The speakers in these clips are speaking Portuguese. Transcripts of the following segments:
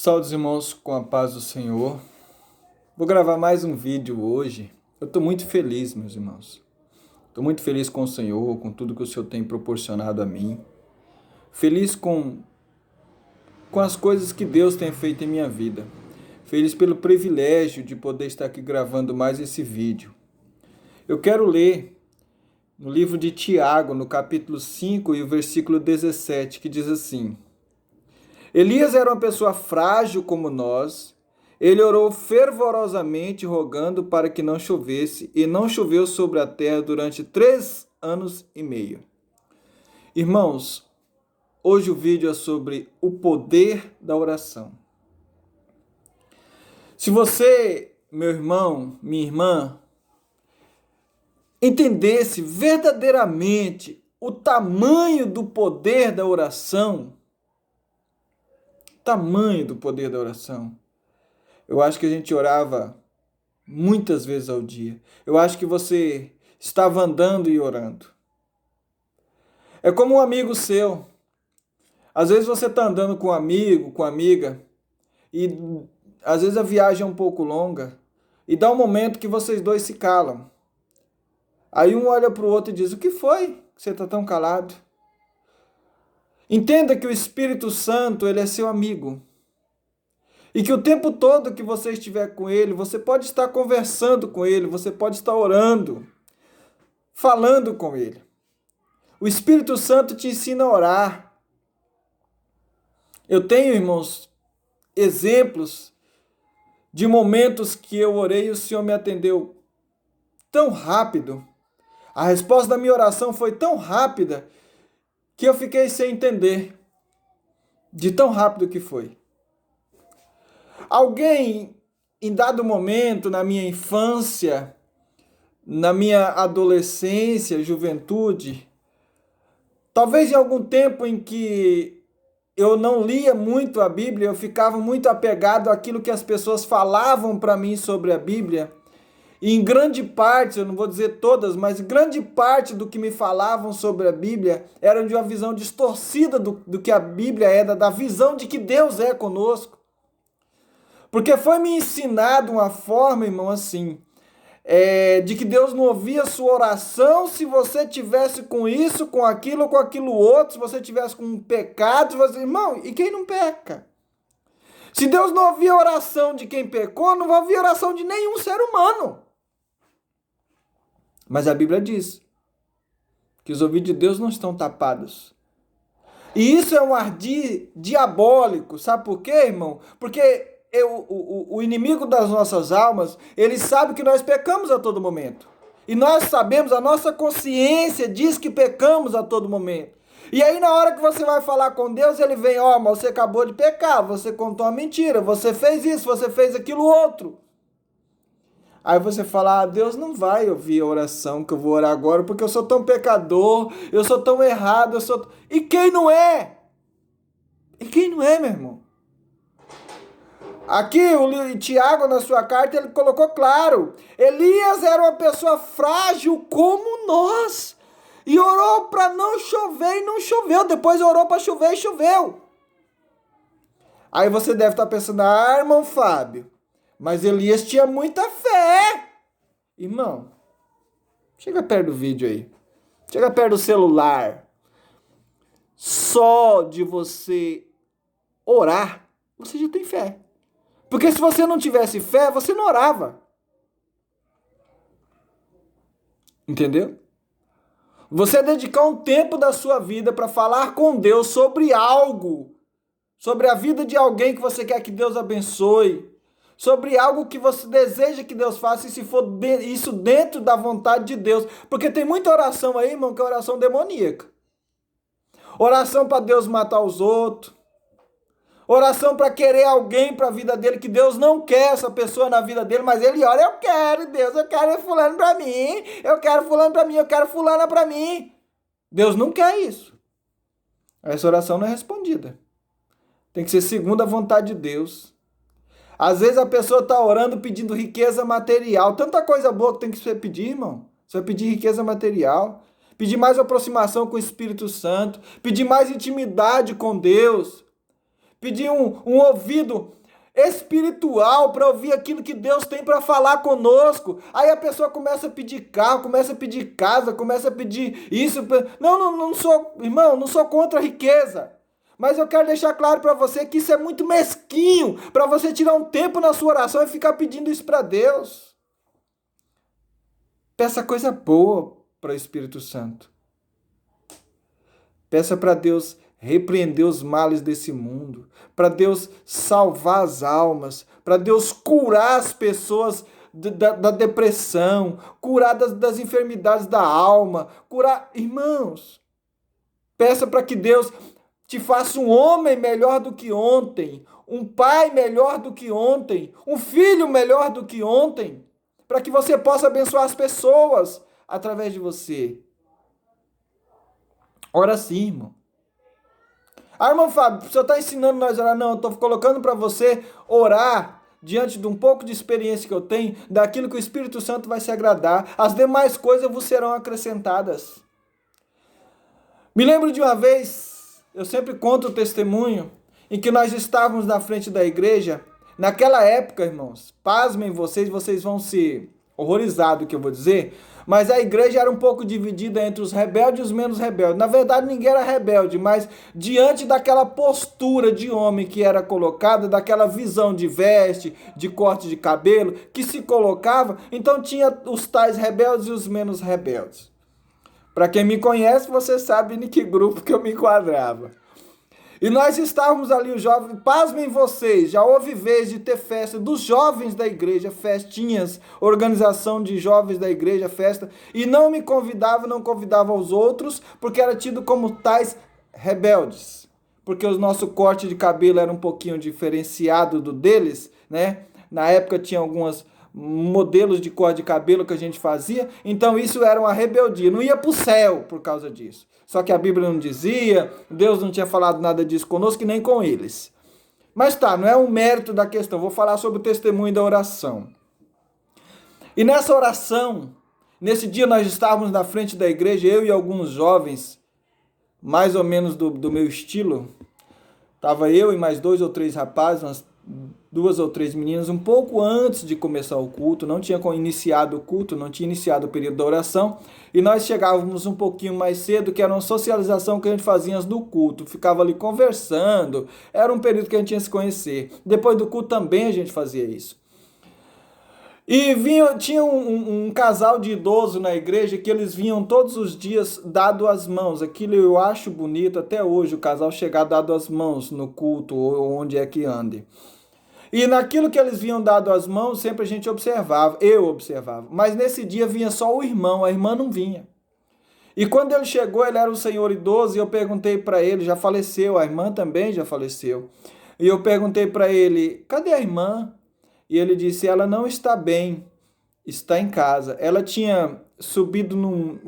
Saúde, irmãos, com a paz do Senhor. Vou gravar mais um vídeo hoje. Eu estou muito feliz, meus irmãos. Estou muito feliz com o Senhor, com tudo que o Senhor tem proporcionado a mim. Feliz com as coisas que Deus tem feito em minha vida. Feliz pelo privilégio de poder estar aqui gravando mais esse vídeo. Eu quero ler no livro de Tiago, no capítulo 5 e o versículo 17, que diz assim: Elias era uma pessoa frágil como nós. Ele orou fervorosamente, rogando para que não chovesse, e não choveu sobre a terra durante 3 anos e meio. Irmãos, hoje o vídeo é sobre o poder da oração. Se você, meu irmão, minha irmã, entendesse verdadeiramente o tamanho do poder da oração, eu acho que a gente orava muitas vezes ao dia. Eu acho que você estava andando e orando. É como um amigo seu. Às vezes você está andando com um amigo, com uma amiga, e às vezes a viagem é um pouco longa, e dá um momento que vocês dois se calam. Aí um olha para o outro e diz: o que foi que você está tão calado? Entenda que o Espírito Santo, ele é seu amigo. E que o tempo todo que você estiver com ele, você pode estar conversando com ele, você pode estar orando, falando com ele. O Espírito Santo te ensina a orar. Eu tenho, irmãos, exemplos de momentos que eu orei e o Senhor me atendeu tão rápido. A resposta da minha oração foi tão rápida que eu fiquei sem entender de tão rápido que foi. Alguém, em dado momento, na minha infância, na minha adolescência, juventude, talvez em algum tempo em que eu não lia muito a Bíblia, eu ficava muito apegado àquilo que as pessoas falavam para mim sobre a Bíblia. E em grande parte, eu não vou dizer todas, mas grande parte do que me falavam sobre a Bíblia era de uma visão distorcida do que a Bíblia é, da visão de que Deus é conosco. Porque foi me ensinado uma forma, irmão, assim, de que Deus não ouvia a sua oração se você tivesse com isso, com aquilo outro, se você tivesse com um pecado, irmão, e quem não peca? Se Deus não ouvia a oração de quem pecou, não vai ouvir a oração de nenhum ser humano. Mas a Bíblia diz que os ouvidos de Deus não estão tapados. E isso é um ardid diabólico, sabe por quê, irmão? Porque o inimigo das nossas almas, ele sabe que nós pecamos a todo momento. E nós sabemos, a nossa consciência diz que pecamos a todo momento. E aí na hora que você vai falar com Deus, ele vem: mas você acabou de pecar, você contou uma mentira, você fez isso, você fez aquilo outro. Aí você fala: Deus não vai ouvir a oração que eu vou orar agora, porque eu sou tão pecador, eu sou tão errado, E quem não é? E quem não é, meu irmão? Aqui, o Tiago, na sua carta, ele colocou claro: Elias era uma pessoa frágil como nós. E orou para não chover e não choveu. Depois orou para chover e choveu. Aí você deve estar pensando: irmão Fábio, mas Elias tinha muita fé. Irmão, chega perto do vídeo aí. Chega perto do celular. Só de você orar, você já tem fé. Porque se você não tivesse fé, você não orava. Entendeu? Você dedicar um tempo da sua vida para falar com Deus sobre algo, sobre a vida de alguém que você quer que Deus abençoe, sobre algo que você deseja que Deus faça, e se for isso dentro da vontade de Deus. Porque tem muita oração aí, irmão, que é oração demoníaca. Oração para Deus matar os outros. Oração para querer alguém para a vida dele, que Deus não quer essa pessoa na vida dele, mas ele ora: eu quero, Deus, eu quero fulano para mim, eu quero fulano para mim, eu quero fulana para mim. Deus não quer isso. Essa oração não é respondida. Tem que ser segundo a vontade de Deus. Às vezes a pessoa está orando pedindo riqueza material. Tanta coisa boa que tem que você pedir, irmão. Você vai pedir riqueza material, pedir mais aproximação com o Espírito Santo, pedir mais intimidade com Deus, pedir um ouvido espiritual para ouvir aquilo que Deus tem para falar conosco. Aí a pessoa começa a pedir carro, começa a pedir casa, começa a pedir isso. Não sou, irmão, não sou contra a riqueza. Mas eu quero deixar claro para você que isso é muito mesquinho para você tirar um tempo na sua oração e ficar pedindo isso para Deus. Peça coisa boa para o Espírito Santo. Peça para Deus repreender os males desse mundo, para Deus salvar as almas, para Deus curar as pessoas da depressão, curar das enfermidades da alma, curar... Irmãos, peça para que Deus te faça um homem melhor do que ontem, um pai melhor do que ontem, um filho melhor do que ontem, para que você possa abençoar as pessoas através de você. Ora sim, irmão. Ah, irmão Fábio, o senhor está ensinando nós a orar? Não, eu estou colocando para você orar diante de um pouco de experiência que eu tenho, daquilo que o Espírito Santo vai se agradar. As demais coisas vos serão acrescentadas. Me lembro de uma vez, eu sempre conto o testemunho, em que nós estávamos na frente da igreja. Naquela época, irmãos, pasmem vocês vão se horrorizar do que eu vou dizer, mas a igreja era um pouco dividida entre os rebeldes e os menos rebeldes. Na verdade, ninguém era rebelde, mas diante daquela postura de homem que era colocada, daquela visão de veste, de corte de cabelo, que se colocava, então tinha os tais rebeldes e os menos rebeldes. Para quem me conhece, você sabe em que grupo que eu me enquadrava. E nós estávamos ali, os jovens, pasmem vocês, já houve vez de ter festa dos jovens da igreja, festinhas, organização de jovens da igreja, festa, e não me convidava, não convidava os outros, porque era tido como tais rebeldes, porque o nosso corte de cabelo era um pouquinho diferenciado do deles, né? Na época tinha alguns modelos de corte de cabelo que a gente fazia, então isso era uma rebeldia, não ia para o céu por causa disso. Só que a Bíblia não dizia, Deus não tinha falado nada disso conosco e nem com eles. Mas tá, não é um mérito da questão, vou falar sobre o testemunho da oração. E nessa oração, nesse dia nós estávamos na frente da igreja, eu e alguns jovens, mais ou menos do meu estilo, estava eu e mais 2 ou 3 rapazes, umas 2 ou 3 meninas, um pouco antes de começar o culto, não tinha iniciado o culto, não tinha iniciado o período da oração, e nós chegávamos um pouquinho mais cedo, que era uma socialização que a gente fazia antes do culto, ficava ali conversando, era um período que a gente tinha que se conhecer. Depois do culto também a gente fazia isso. E tinha um casal de idosos na igreja que eles vinham todos os dias dado as mãos. Aquilo eu acho bonito até hoje, o casal chegar dado as mãos no culto, ou onde é que ande. E naquilo que eles vinham dado as mãos, sempre a gente observava, eu observava. Mas nesse dia vinha só o irmão, a irmã não vinha. E quando ele chegou, ele era um senhor idoso, e eu perguntei para ele, já faleceu, a irmã também já faleceu. E eu perguntei para ele, cadê a irmã? E ele disse, ela não está bem, está em casa. Ela tinha subido,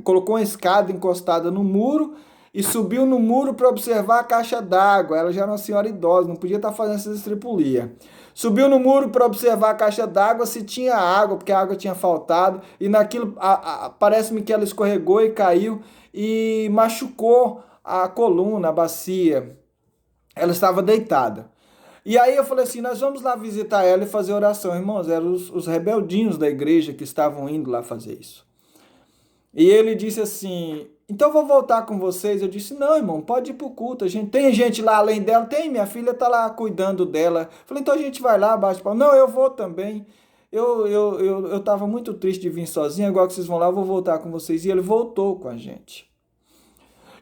colocou uma escada encostada no muro, e subiu no muro para observar a caixa d'água. Ela já era uma senhora idosa, não podia estar fazendo essa estripulia. Subiu no muro para observar a caixa d'água se tinha água, porque a água tinha faltado, e naquilo parece-me que ela escorregou e caiu e machucou a coluna, a bacia. Ela estava deitada. E aí eu falei assim, nós vamos lá visitar ela e fazer oração. Irmãos, eram os rebeldinhos da igreja que estavam indo lá fazer isso. E ele disse assim, então eu vou voltar com vocês. Eu disse, não, irmão, pode ir pro culto. Tem gente lá além dela? Tem, minha filha tá lá cuidando dela. Falei, então a gente vai lá, bate palma. Não, eu vou também. Eu tava muito triste de vir sozinho, agora que vocês vão lá, eu vou voltar com vocês. E ele voltou com a gente.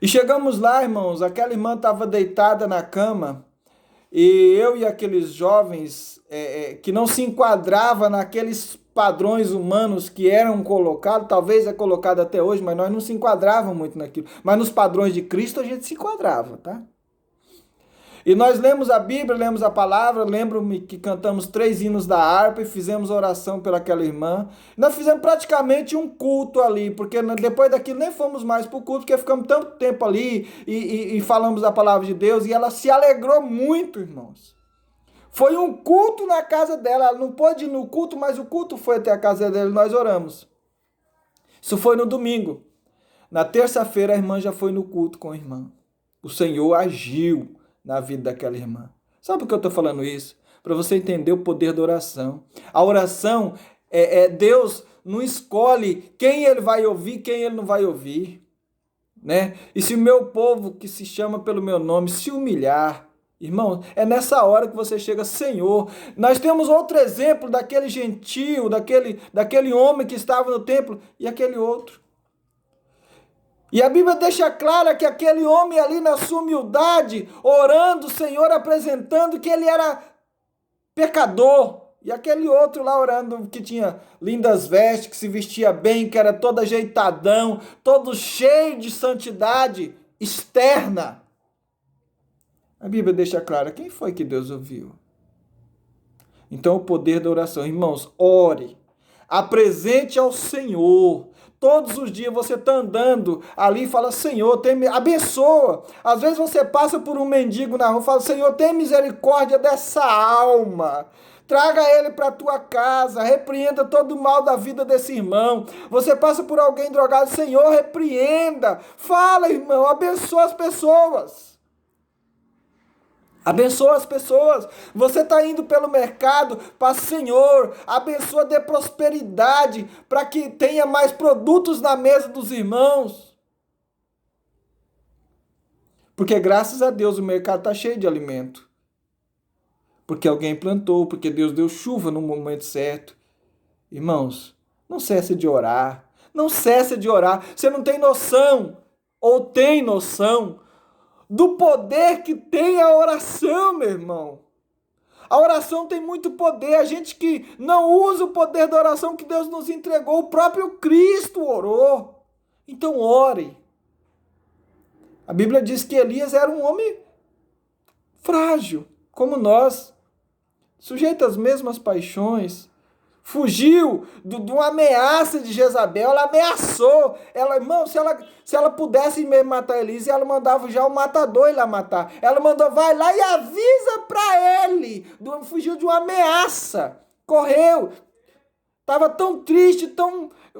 E chegamos lá, irmãos, aquela irmã estava deitada na cama, e eu e aqueles jovens que não se enquadravam naqueles padrões humanos que eram colocados, talvez é colocado até hoje, mas nós não se enquadravamos muito naquilo. Mas nos padrões de Cristo a gente se enquadrava, tá? E nós lemos a Bíblia, lemos a palavra, lembro-me que cantamos 3 hinos da harpa e fizemos oração pelaquela irmã. Nós fizemos praticamente um culto ali, porque depois daquilo nem fomos mais para o culto, porque ficamos tanto tempo ali e falamos a palavra de Deus, e ela se alegrou muito, irmãos. Foi um culto na casa dela, ela não pôde ir no culto, mas o culto foi até a casa dela e nós oramos. Isso foi no domingo. Na terça-feira a irmã já foi no culto com a irmã. O Senhor agiu na vida daquela irmã. Sabe por que eu estou falando isso? Para você entender o poder da oração. A oração, Deus não escolhe quem ele vai ouvir, quem ele não vai ouvir, né? E se o meu povo, que se chama pelo meu nome, se humilhar, irmão, é nessa hora que você chega, Senhor. Nós temos outro exemplo daquele gentio, daquele homem que estava no templo e aquele outro. E a Bíblia deixa clara que aquele homem ali na sua humildade, orando, o Senhor apresentando que ele era pecador. E aquele outro lá orando, que tinha lindas vestes, que se vestia bem, que era todo ajeitadão, todo cheio de santidade externa. A Bíblia deixa clara quem foi que Deus ouviu. Então o poder da oração. Irmãos, ore. Apresente ao Senhor. Todos os dias você está andando ali e fala, Senhor, abençoa. Às vezes você passa por um mendigo na rua e fala, Senhor, tem misericórdia dessa alma. Traga ele para a tua casa, repreenda todo o mal da vida desse irmão. Você passa por alguém drogado, Senhor, repreenda. Fala, irmão, abençoa as pessoas. Abençoa as pessoas. Você está indo pelo mercado para Senhor, abençoa, dê prosperidade para que tenha mais produtos na mesa dos irmãos. Porque graças a Deus o mercado está cheio de alimento. Porque alguém plantou, porque Deus deu chuva no momento certo. Irmãos, não cesse de orar. Não cesse de orar. Você não tem noção, ou tem noção, do poder que tem a oração, meu irmão. A oração tem muito poder. A gente que não usa o poder da oração que Deus nos entregou, o próprio Cristo orou. Então ore. A Bíblia diz que Elias era um homem frágil, como nós, sujeito às mesmas paixões. Fugiu de uma ameaça de Jezabel, ela ameaçou. Irmão, se ela pudesse mesmo matar Elias, ela mandava já o matador ir lá matar. Ela mandou, vai lá e avisa para ele. Fugiu de uma ameaça. Correu. Estava tão triste,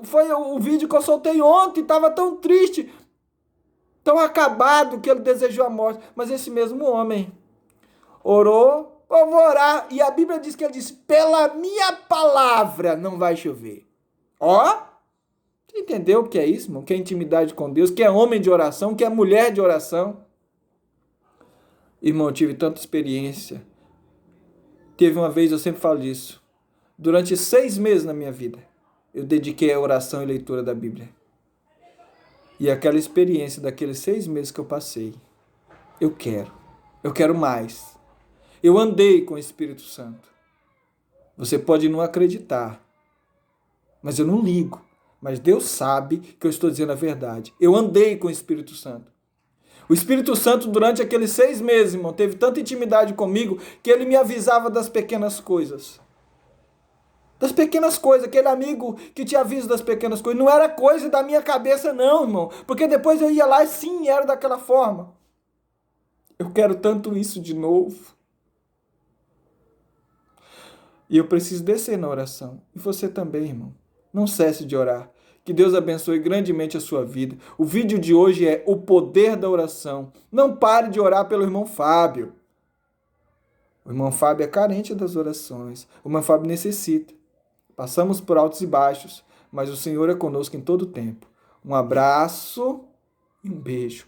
foi o vídeo que eu soltei ontem, estava tão triste, tão acabado que ele desejou a morte. Mas esse mesmo homem orou. Eu vou orar. E a Bíblia diz que ele disse, pela minha palavra não vai chover. Ó, você entendeu o que é isso, irmão? Que é intimidade com Deus, que é homem de oração, que é mulher de oração. Irmão, eu tive tanta experiência. Teve uma vez, eu sempre falo disso, durante 6 meses na minha vida, eu dediquei a oração e leitura da Bíblia. E aquela experiência daqueles 6 meses que eu passei, eu quero mais. Eu andei com o Espírito Santo. Você pode não acreditar, mas eu não ligo. Mas Deus sabe que eu estou dizendo a verdade. Eu andei com o Espírito Santo. O Espírito Santo, durante aqueles 6 meses, irmão, teve tanta intimidade comigo que ele me avisava das pequenas coisas. Das pequenas coisas, aquele amigo que te avisa das pequenas coisas. Não era coisa da minha cabeça, não, irmão. Porque depois eu ia lá e sim, era daquela forma. Eu quero tanto isso de novo. E eu preciso descer na oração. E você também, irmão. Não cesse de orar. Que Deus abençoe grandemente a sua vida. O vídeo de hoje é o poder da oração. Não pare de orar pelo irmão Fábio. O irmão Fábio é carente das orações. O irmão Fábio necessita. Passamos por altos e baixos, mas o Senhor é conosco em todo o tempo. Um abraço e um beijo.